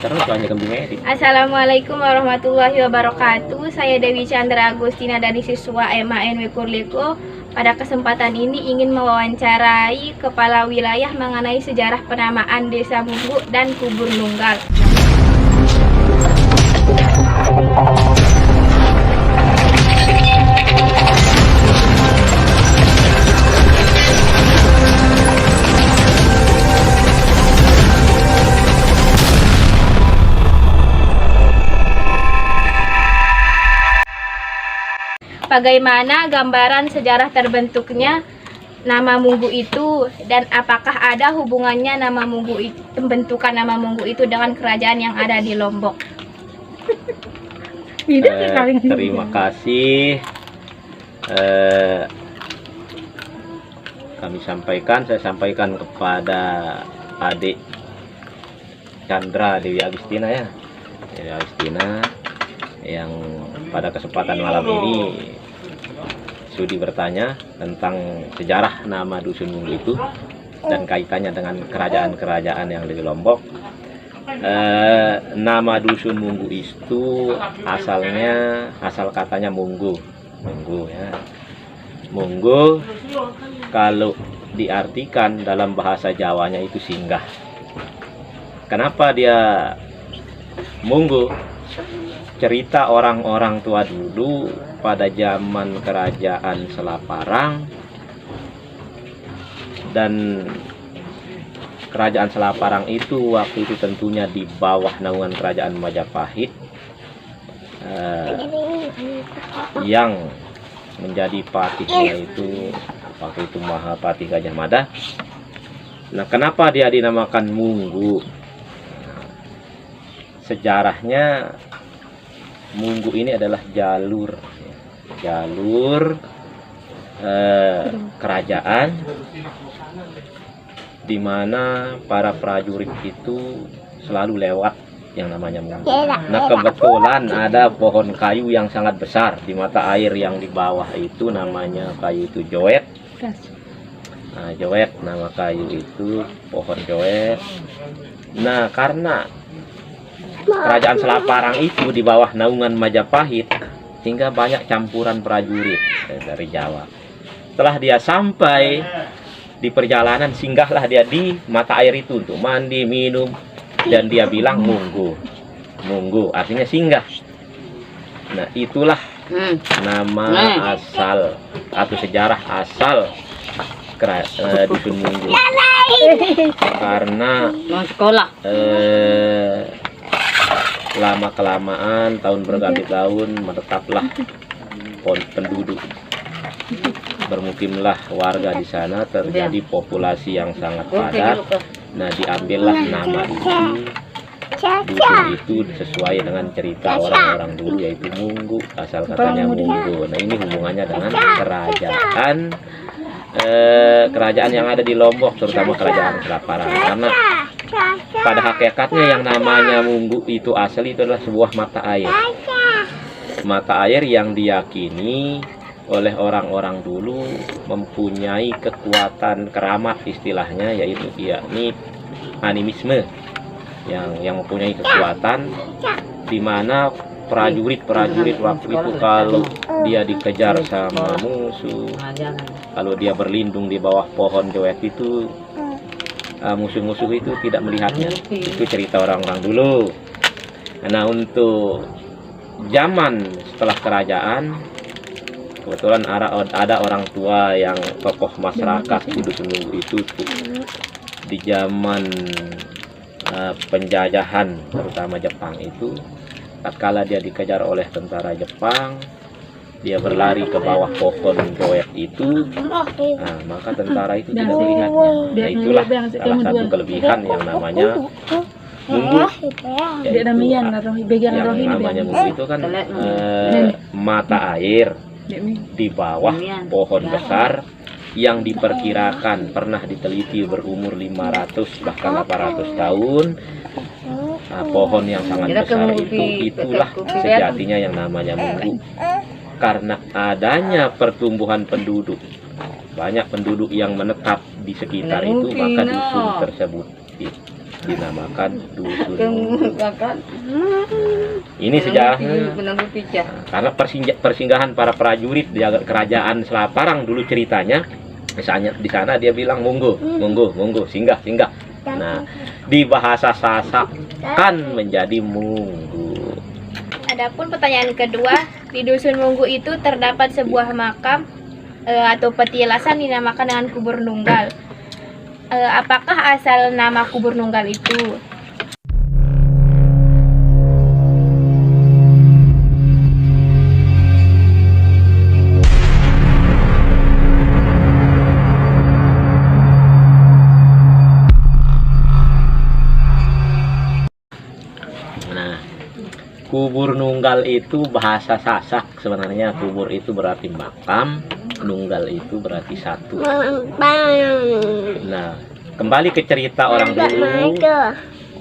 Terus hanya kambing edit. Assalamualaikum warahmatullahi wabarakatuh. Saya Dewi Chandra Agustina dari siswa MANW Purliko. Pada kesempatan ini ingin mewawancarai kepala wilayah mengenai sejarah penamaan Desa Munggu dan Kubur Nunggal. Bagaimana gambaran sejarah terbentuknya nama Munggu itu, dan apakah ada hubungannya nama Munggu itu, pembentukan nama Munggu itu dengan kerajaan yang ada di Lombok? Terima kasih. Saya sampaikan kepada adik Chandra Dewi Agustina yang pada kesempatan malam ini sudi bertanya tentang sejarah nama Dusun Munggu itu dan kaitannya dengan kerajaan-kerajaan yang ada di Lombok. Nama Dusun Munggu itu asal katanya Munggu ya. Munggu kalau diartikan dalam bahasa Jawanya itu singgah. Kenapa dia Munggu? Cerita orang-orang tua dulu pada zaman kerajaan Selaparang, dan kerajaan Selaparang itu waktu itu tentunya di bawah naungan kerajaan Majapahit, yang menjadi patihnya itu waktu itu Mahapati Gajah Mada. Nah, kenapa dia dinamakan Munggu? Sejarahnya Munggu ini adalah jalur kerajaan di mana para prajurit itu selalu lewat yang namanya Munggu. Nah, kebetulan ada pohon kayu yang sangat besar di mata air yang di bawah itu, namanya kayu itu joet. Nah, joet nama kayu itu, pohon joet. Nah, karena kerajaan Selaparang itu di bawah naungan Majapahit, sehingga banyak campuran prajurit dari Jawa. Setelah dia sampai di perjalanan, singgahlah dia di mata air itu untuk mandi, minum, dan dia bilang Munggu. Munggu artinya singgah. Nah, itulah nama asal atau sejarah asal Dusun Munggu. Karena lama-kelamaan, tahun berganti tahun, menetaplah penduduk, bermukimlah warga di sana, terjadi populasi yang sangat padat. Nah, diambillah nama itu, dusun itu sesuai dengan cerita orang-orang dulu, yaitu Munggu, asal katanya Munggu. Nah, ini hubungannya dengan kerajaan yang ada di Lombok, terutama kerajaan Selaparang. Karena pada hakikatnya yang namanya Munggu itu asli itu adalah sebuah mata air yang diyakini oleh orang-orang dulu mempunyai kekuatan keramat, istilahnya, yaitu yakni animisme, yang mempunyai kekuatan di mana prajurit waktu itu kalau dia dikejar sama musuh, kalau dia berlindung di bawah pohon joet itu, musuh-musuh itu tidak melihatnya. Itu cerita orang-orang dulu. Nah, untuk zaman setelah kerajaan, kebetulan ada orang tua yang tokoh masyarakat di Dusun Munggu itu di zaman penjajahan terutama Jepang itu, tatkala dia dikejar oleh tentara Jepang, dia berlari ke bawah pohon joet itu. Nah, maka tentara itu tidak melihatnya. Nah, itulah salah satu kelebihan yang namanya Munggu. Yang namanya Munggu itu kan mata air di bawah pohon besar yang diperkirakan pernah diteliti berumur 500 bahkan 800 tahun. Nah, pohon yang sangat besar itulah sejatinya yang namanya Munggu. Karena adanya pertumbuhan penduduk, banyak penduduk yang menetap di sekitar itu, maka dusun tersebut dinamakan dusun Munggu. Ini sejarahnya. Karena persinggahan para prajurit di kerajaan Selaparang dulu ceritanya, misalnya di sana dia bilang monggo, monggo, monggo, singgah, singgah. Nah, di bahasa Sasak kan menjadi munggu. Adapun pertanyaan kedua, di dusun Munggu itu terdapat sebuah makam atau petilasan dinamakan dengan kubur nunggal. Apakah asal nama kubur nunggal itu? Nah, kubur nunggal itu bahasa Sasak sebenarnya. Kubur itu berarti makam, nunggal itu berarti satu. Nah, kembali ke cerita orang dulu.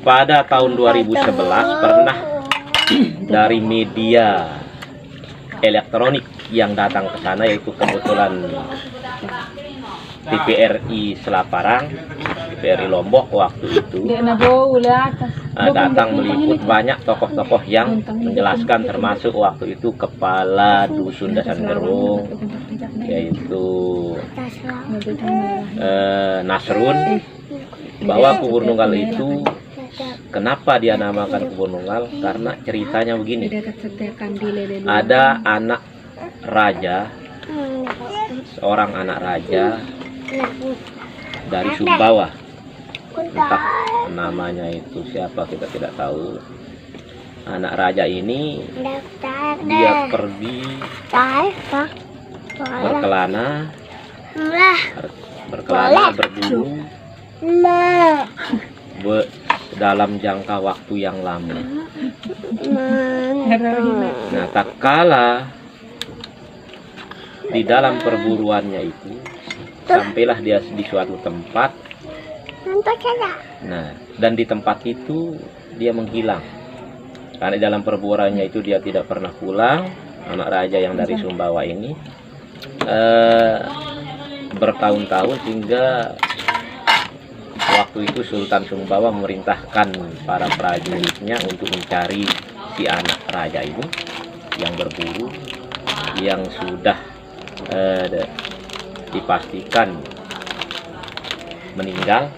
Pada tahun 2011 pernah dari media elektronik yang datang ke sana, yaitu kebetulan TVRI Selaparang, TVRI Lombok waktu itu datang meliput banyak tokoh-tokoh yang menjelaskan, termasuk waktu itu kepala dusun Dasan Gerung, yaitu Nasrun, bahwa kubur nunggal itu kenapa dia namakan kubur nunggal, karena ceritanya begini. Ada anak raja, seorang anak raja dari Sumbawa, entah namanya itu siapa kita tidak tahu. Anak raja ini dia pergi berkelana berburu dalam jangka waktu yang lama. Nah, tak kala di dalam perburuannya itu, sampailah dia di suatu tempat. Nah, dan di tempat itu dia menghilang. Karena di dalam perburuannya itu dia tidak pernah pulang. Anak raja yang dari Sumbawa ini bertahun-tahun, hingga waktu itu Sultan Sumbawa memerintahkan para prajuritnya untuk mencari si anak raja ini yang berburu, yang sudah dipastikan meninggal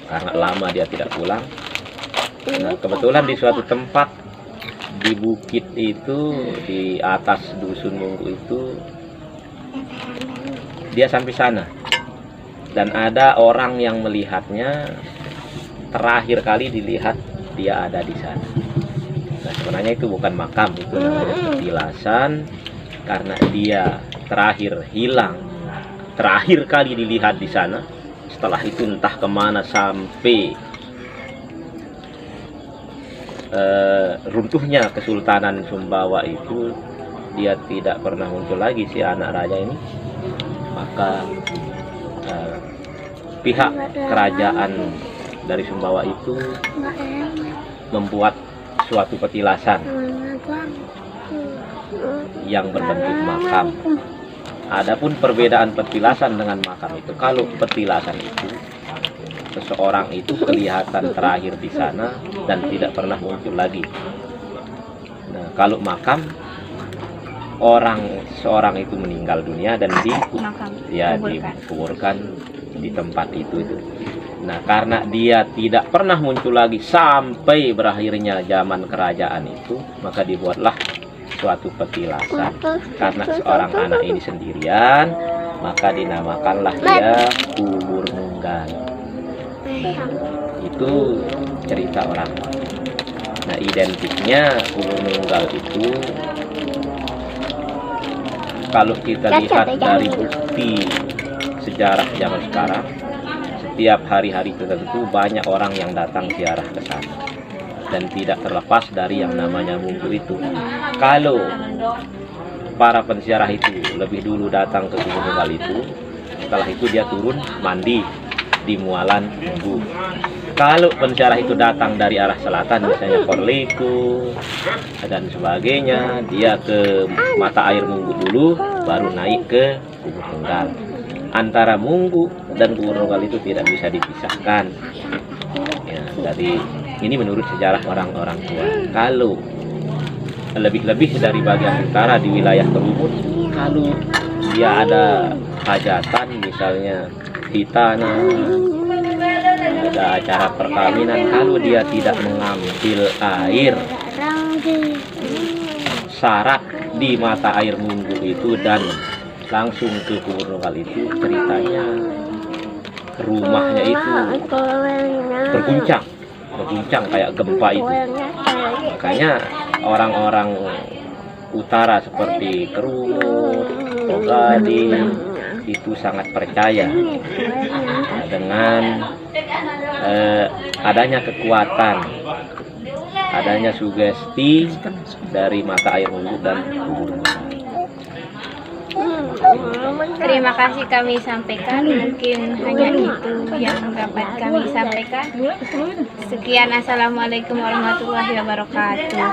karena lama dia tidak pulang. Nah, kebetulan di suatu tempat di bukit itu, di atas dusun Munggu itu, dia sampai sana. Dan ada orang yang melihatnya, terakhir kali dilihat dia ada di sana. Nah, sebenarnya itu bukan makam, itu namanya petilasan, karena dia terakhir hilang, terakhir kali dilihat di sana. Setelah itu entah kemana sampai runtuhnya Kesultanan Sumbawa itu, dia tidak pernah muncul lagi si anak raja ini. Maka pihak kerajaan dari Sumbawa itu membuat suatu petilasan yang berbentuk makam. Adapun perbedaan petilasan dengan makam itu, kalau petilasan itu seseorang itu kelihatan terakhir di sana dan tidak pernah muncul lagi. Nah, kalau makam, seorang itu meninggal dunia dan dikuburkan di tempat itu. Nah, karena dia tidak pernah muncul lagi sampai berakhirnya zaman kerajaan itu, maka dibuatlah suatu petilasan. Karena seorang anak ini sendirian, maka dinamakanlah dia kubur nunggal. Itu cerita orang. Nah, identiknya kubur nunggal itu, kalau kita lihat dari bukti sejarah zaman sekarang, setiap hari-hari tertentu banyak orang yang datang ziarah ke sana. Dan tidak terlepas dari yang namanya Munggu itu. Kalau para penziarah itu lebih dulu datang ke kubur nunggal itu, setelah itu dia turun mandi di mualan Munggu. Kalau penziarah itu datang dari arah selatan, misalnya Korleku dan sebagainya, dia ke mata air Munggu dulu, baru naik ke kubur nunggal. Antara Munggu dan kubur nunggal itu tidak bisa dipisahkan. Ya, Jadi ini menurut sejarah orang-orang tua. Kalau lebih-lebih dari bagian utara di wilayah Kerumut, kalau dia ada hajatan misalnya di tanah, ada acara perkawinan, kalau dia tidak mengambil air sarak di mata air Munggu itu dan langsung ke kubur lokal itu, ceritanya rumahnya itu berguncang kayak gempa itu. Makanya orang-orang utara seperti Kerumut, Gading itu sangat percaya dengan adanya kekuatan, adanya sugesti dari mata air Munggu dan kubur. Terima kasih kami sampaikan, mungkin hanya itu yang dapat kami sampaikan. Sekian, assalamualaikum warahmatullahi wabarakatuh.